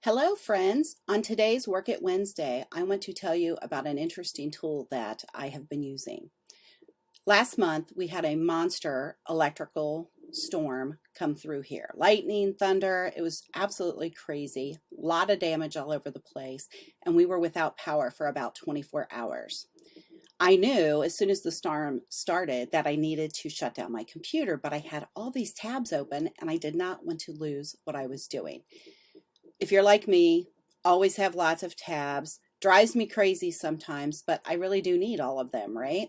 Hello friends! On today's Work It Wednesday, I want to tell you about an interesting tool that I have been using. Last month, we had a monster electrical storm come through here. Lightning, thunder, it was absolutely crazy. A lot of damage all over the place, and we were without power for about 24 hours. I knew as soon as the storm started that I needed to shut down my computer, but I had all these tabs open and I did not want to lose what I was doing. If you're like me, always have lots of tabs, drives me crazy sometimes, but I really do need all of them, right?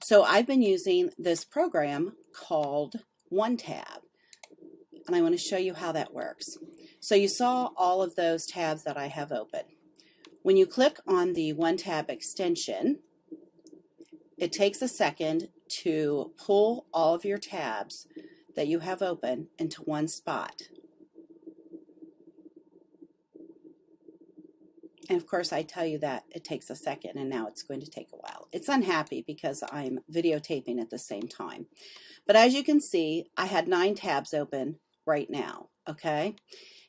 So I've been using this program called Onetab, and I want to show you how that works. So you saw all of those tabs that I have open. When you click on the Onetab extension, it takes a second to pull all of your tabs that you have open into one spot. And of course, I tell you that it takes a second, and now it's going to take a while. It's unhappy because I'm videotaping at the same time. But as you can see, I had 9 tabs open right now, okay?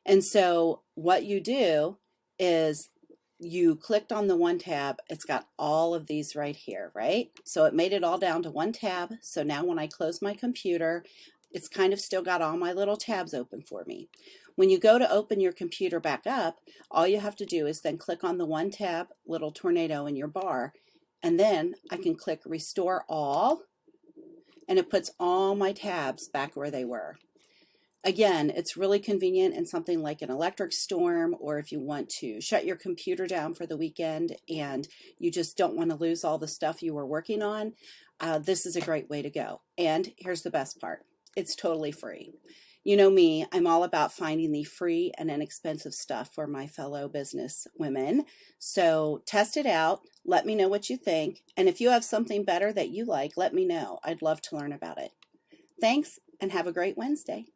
And so what you do is you clicked on the one tab, it's got all of these right here, right? So it made it all down to one tab. So now when I close my computer, it's kind of still got all my little tabs open for me. When you go to open your computer back up, all you have to do is then click on the one tab little tornado in your bar, and then I can click Restore All, and it puts all my tabs back where they were. Again, it's really convenient in something like an electric storm, or if you want to shut your computer down for the weekend and you just don't want to lose all the stuff you were working on. This is a great way to go. And here's the best part. It's totally free. You know me, I'm all about finding the free and inexpensive stuff for my fellow business women. So test it out. Let me know what you think. And if you have something better that you like, let me know. I'd love to learn about it. Thanks, and have a great Wednesday.